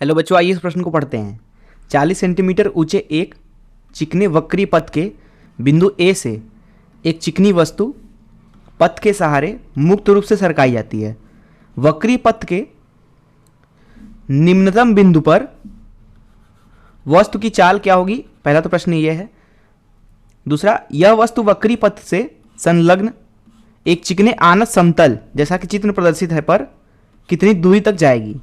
Hello बच्चों, आइए इस प्रश्न को पढ़ते हैं। 40 सेंटीमीटर ऊंचे एक चिकने वक्री पथ के बिंदु ए से एक चिकनी वस्तु पथ के सहारे मुक्त रूप से सरकाई जाती है। वक्री पथ के निम्नतम बिंदु पर वस्तु की चाल क्या होगी? पहला तो प्रश्न यह है। दूसरा, यह वस्तु वक्री पथ से संलग्न एक चिकने आनत समतल जैसा कि चित्र में प्रदर्शित है पर कितनी दूरी तक जाएगी?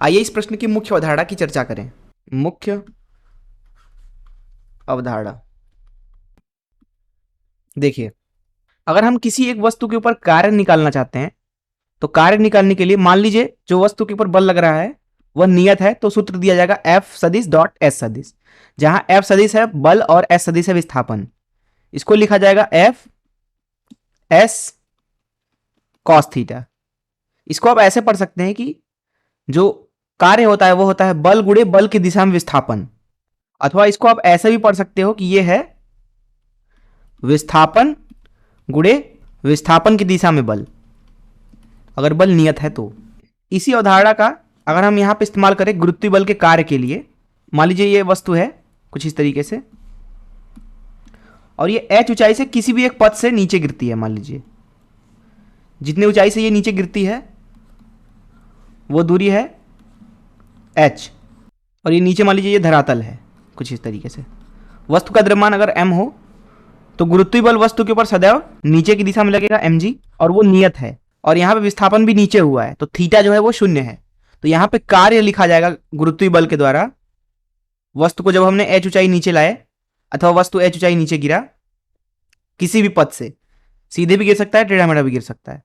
आइए इस प्रश्न की मुख्य अवधारणा की चर्चा करें। मुख्य अवधारणा देखिए, अगर हम किसी एक वस्तु के ऊपर कार्य निकालना चाहते हैं तो कार्य निकालने के लिए मान लीजिए जो वस्तु के ऊपर बल लग रहा है वह नियत है, तो सूत्र दिया जाएगा F सदिश डॉट S सदिश, जहां F सदिश है बल और S सदिश है विस्थापन। इसको लिखा जाएगा F S cos थीटा। इसको आप ऐसे पढ़ सकते हैं कि जो कार्य होता है वो होता है बल गुणे बल की दिशा में विस्थापन, अथवा इसको आप ऐसे भी पढ़ सकते हो कि ये है विस्थापन गुणे विस्थापन की दिशा में बल, अगर बल नियत है तो। इसी अवधारणा का अगर हम यहां पे इस्तेमाल करें गुरुत्वीय बल के कार्य के लिए, मान लीजिए ये वस्तु है कुछ इस तरीके से और ये h ऊंचाई से किसी भी एक पथ से नीचे गिरती है। मान लीजिए जितनी ऊंचाई से ये नीचे गिरती है वो दूरी है h, और ये नीचे मान लीजिए ये धरातल है कुछ इस तरीके से। वस्तु का द्रव्यमान अगर m हो तो गुरुत्वीय बल वस्तु के ऊपर सदैव नीचे की दिशा में लगेगा mg, और वो नियत है, और यहाँ पे विस्थापन भी नीचे हुआ है तो थीटा जो है वो 0 है। तो यहाँ पे कार्य लिखा जाएगा गुरुत्वीय बल के द्वारा वस्तु को, जब हमने h ऊंचाई नीचे लाए अथवा वस्तु h ऊंचाई नीचे गिरा किसी भी पथ से, सीधे भी गिर सकता है टेढ़ा मेढ़ा भी गिर सकता है,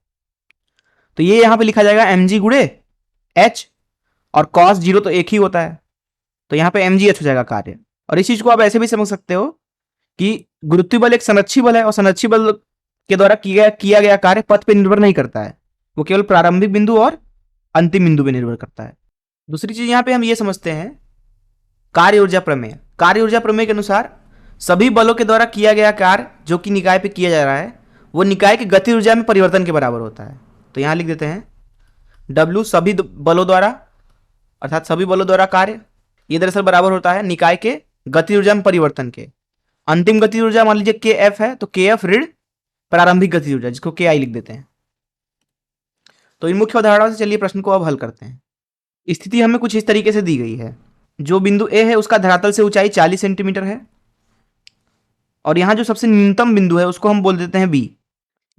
तो ये यहाँ पे लिखा जाएगा mg गुणे h, और cos 0 तो एक ही होता है तो यहाँ पे mgh हो जाएगा कार्य। और इस चीज को आप ऐसे भी समझ सकते हो कि गुरुत्वीय बल एक संरक्षी बल है और संरक्षी बल के द्वारा किया गया कार्य पथ पे निर्भर नहीं करता है, वो केवल प्रारंभिक बिंदु और अंतिम बिंदु पे निर्भर करता है। दूसरी चीज यहाँ पे हम ये समझते हैं कार्य ऊर्जा प्रमेय। कार्य ऊर्जा प्रमेय के अनुसार सभी बलों के द्वारा किया गया कार्य जो कि निकाय पे किया जा रहा है वो निकाय की गति ऊर्जा में परिवर्तन के बराबर होता है। तो यहां लिख देते हैं W सभी बलों द्वारा, अर्थात सभी बलों द्वारा कार्य, ये दरअसल बराबर होता है निकाय के गति ऊर्जा में परिवर्तन के। अंतिम गति ऊर्जा मान लीजिए kF है तो kF ऋण प्रारंभिक गति ऊर्जा, जिसको KI लिख देते हैं। तो इन मुख्य अवधारणाओं से चलिए प्रश्न को अब हल करते हैं। स्थिति हमें कुछ इस तरीके से दी गई है। जो बिंदु A है उसका धरातल से ऊंचाई 40 सेंटीमीटर है, और यहां जो सबसे न्यूनतम बिंदु है उसको हम बोल देते हैं B।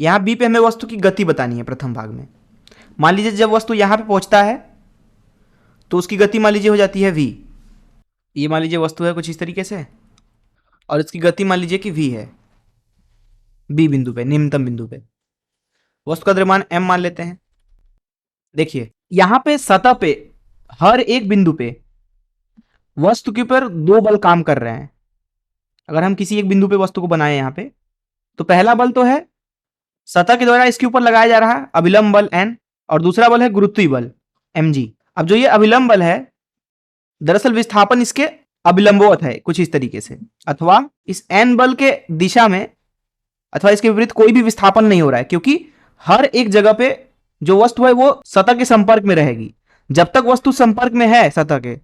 यहां B पे हमें वस्तु की गति बतानी है। प्रथम भाग में मान लीजिए जब वस्तु यहां पे पहुंचता है तो उसकी गति मान लीजिए हो जाती है v। ये मान लीजिए वस्तु है कुछ इस तरीके से और इसकी गति मान लीजिए कि v है B बिंदु पे, निम्नतम बिंदु पे। वस्तु का द्रव्यमान m मान लेते हैं। देखिए यहां पे सतह पे हर एक बिंदु पे वस्तु के ऊपर दो बल काम कर रहे हैं। अगर हम किसी एक बिंदु पे वस्तु को बनाए यहां पे, तो पहला बल तो है सतह के द्वारा इसके ऊपर लगाया जा रहा है अभिलंब बल n, और दूसरा बल है गुरुत्वीय बल mg। अब जो ये अभिलंब बल है दरअसल विस्थापन इसके अभिलंबवत है कुछ इस तरीके से, अथवा इस n बल के दिशा में अथवा इसके विपरीत कोई भी विस्थापन नहीं हो रहा है, क्योंकि हर एक जगह पे जो वस्तु है वो सतह के संपर्क में रहेगी। जब तक वस्तु संपर्क में है सतह के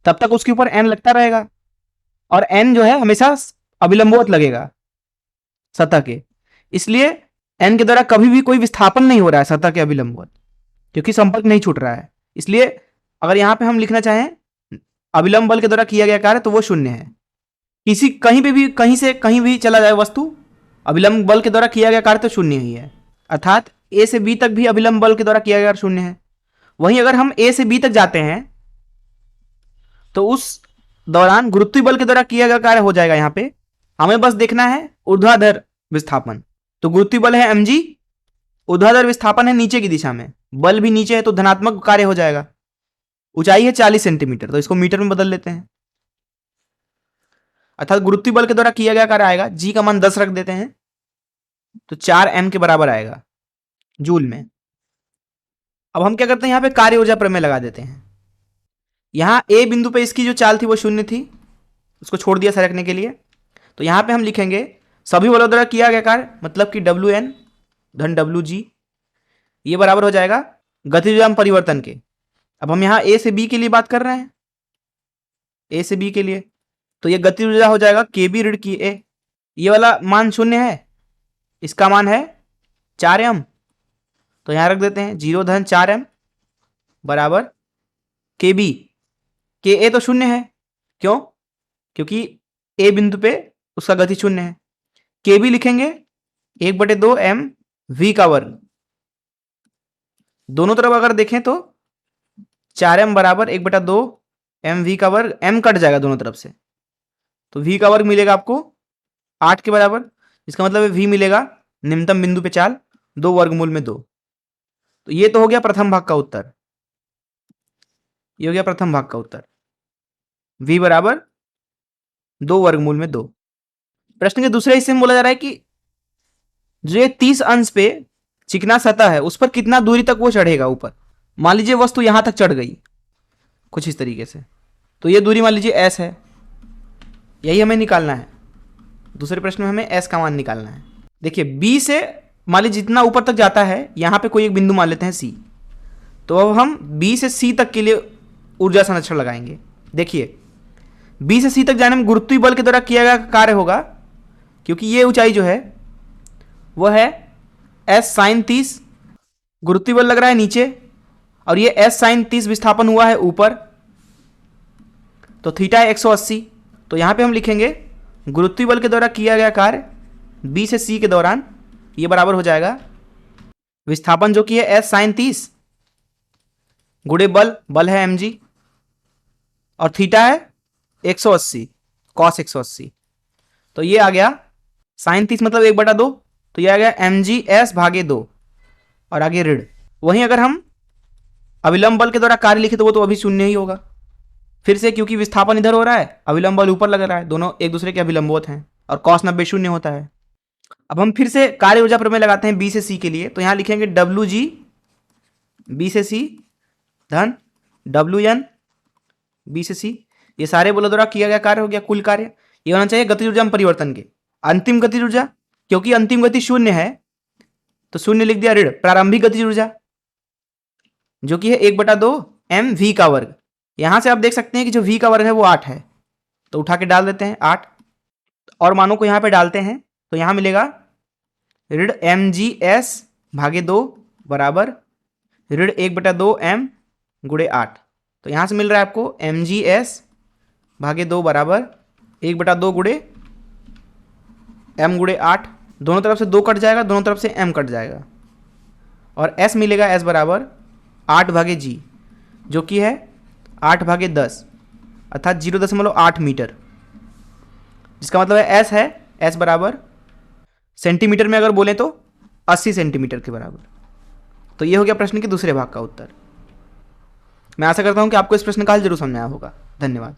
तब तक उसके ऊपर n लगता रहेगा, और n जो है हमेशा अभिलंबवत लगेगा सतह के, इसलिए n के द्वारा कभी भी कोई विस्थापन नहीं हो रहा है सतह के अभिलंबवत, क्योंकि संपर्क नहीं छूट रहा है। इसलिए अगर यहां पे हम लिखना चाहें अभिलंब बल के द्वारा किया गया कार्य तो वो 0 है। किसी कहीं पे भी कहीं से कहीं भी चला जाए वस्तु, अभिलंब बल के द्वारा किया गया कार्य तो 0 ही है, अर्थात A से B तक भी अभिलंब बल के द्वारा किया गया 0 है। वहीं अगर हम A से B तक जाते हैं तो उस दौरान गुरुत्वीय बल के द्वारा किया गया कार्य हो जाएगा। यहां पे हमें बस देखना है ऊर्ध्वाधर विस्थापन, तो गुरुत्वीय बल है mg, ऊर्ध्वाधर विस्थापन है नीचे की दिशा में, बल भी नीचे है तो धनात्मक कार्य हो जाएगा। ऊंचाई है 40 सेंटीमीटर तो इसको मीटर में बदल लेते हैं, अर्थात गुरुत्वीय बल के द्वारा किया गया कार्य आएगा, g का मान 10 रख देते हैं तो 4m के बराबर आएगा जूल में। अब हम क्या करते हैं, यहां पे कार्य ऊर्जा प्रमेय लगा देते हैं। यहां A बिंदु पे इसकी जो चाल थी वो 0 थी, उसको छोड़ दिया सरकने के लिए, तो यहां पे हम लिखेंगे सभी बलों द्वारा किया गया कार्य मतलब कि Wn धन Wg, ये बराबर हो जाएगा गति ऊर्जा में परिवर्तन के, अब हम यहाँ ए से बी के लिए बात कर रहे हैं, ए से बी के लिए, तो ये गति ऊर्जा हो जाएगा के बी ऋण की ए। ये वाला मान शून्य है, इसका मान है 4m, तो यहां रख देते हैं 0 धन 4m बराबर के बी। के ए तो शून्य है, क्यों? क्योंकि ए बिंदु पे उसका गति शून्य है। के बी लिखेंगे 1/2 m v का वर्ग। दोनों तरफ अगर देखें तो 4m बराबर 1/2 m v का वर्ग, m कट जाएगा दोनों तरफ से, तो v का वर्ग मिलेगा आपको 8 के बराबर। इसका मतलब है v मिलेगा निम्नतम बिंदु पे चाल 2 वर्गमूल में 2। तो ये तो हो गया प्रथम भाग का उत्तर, ये हो गया प्रथम भाग का उत्तर, v बराबर 2 वर्गमूल में 2। प्रश्न के दूसरे हिस्से में बोला जा रहा है कि जो ये 30 अंश पे चिकना सतह है उस पर कितना दूरी तक वो चढ़ेगा ऊपर। मान लीजिए वस्तु यहां तक चढ़ गई कुछ इस तरीके से, तो ये दूरी मान लीजिए s है, यही हमें निकालना है। दूसरे प्रश्न में हमें s का मान निकालना है। देखिए b से मान लीजिए जितना ऊपर तक जाता है, यहां पे कोई एक बिंदु मान लेते हैं c, तो अब हम b से c तक के लिए ऊर्जा संरक्षण लगाएंगे। देखिए b से c तक जाने में गुरुत्वीय बल के द्वारा किया गया कार्य होगा, क्योंकि ये ऊंचाई जो है वह है s sin 30, गुरुत्वीय बल लग रहा है नीचे, और ये s sin 30 विस्थापन हुआ है ऊपर, तो थीटा है 180। तो यहां पे हम लिखेंगे गुरुत्वीय बल के द्वारा किया गया कार्य b से c के दौरान, ये बराबर हो जाएगा विस्थापन जो कि है s sin 30 गुणे बल है mg, और थीटा है 180 cos 180, तो ये आ गया sin 30 मतलब 1/2, तो ये आ गया mg s भागे 2, और आगे ऋण। वहीं अगर हम अविलंब बल के द्वारा कार्य लिखे तो वो तो अभी शून्य ही होगा फिर से, क्योंकि विस्थापन इधर हो रहा है, अविलंब बल ऊपर लग रहा है, दोनों एक दूसरे के अभिलंबोत हैं, और cos 90 शून्य होता है। अब हम फिर से कार्य ऊर्जा प्रमेय लगाते हैं b से c के लिए, तो यहां लिखेंगे wg b से c धन wn b से c, ये सारे बलों द्वारा किया गया कार्य हो गया कुल कार्य। ये होना चाहिए गति ऊर्जा में परिवर्तन के अंतिम गति ऊर्जा, क्योंकि अंतिम गति शून्य है तो शून्य लिख दिया ऋण प्रारंभिक गति ऊर्जा जो कि है 1/2 m v का वर्ग। यहां से आप देख सकते हैं कि जो v का वर्ग है वो 8 है, तो उठा के डाल देते हैं 8 और मानों को यहां पे डालते हैं, तो यहां मिलेगा ऋण mg s भागे 2 बराबर ऋण 1/2 m गुणे 8। तो यहां से मिल रहा है आपको mg s भागे 2 बराबर 1/2 गुणे m गुणे 8, दोनों तरफ से 2 कट जाएगा, दोनों तरफ से m कट जाएगा, और s मिलेगा s बराबर 8 भागे g जो कि है 8 भागे 10 अर्थात 0.8 मीटर, जिसका मतलब है s है s बराबर सेंटीमीटर में अगर बोलें तो 80 सेंटीमीटर के बराबर। तो ये हो गया प्रश्न के दूसरे भाग का उत्तर। मैं आशा करता हूं कि आपको इस प्रश्न का हल जरूर समझ में आया होगा। धन्यवाद।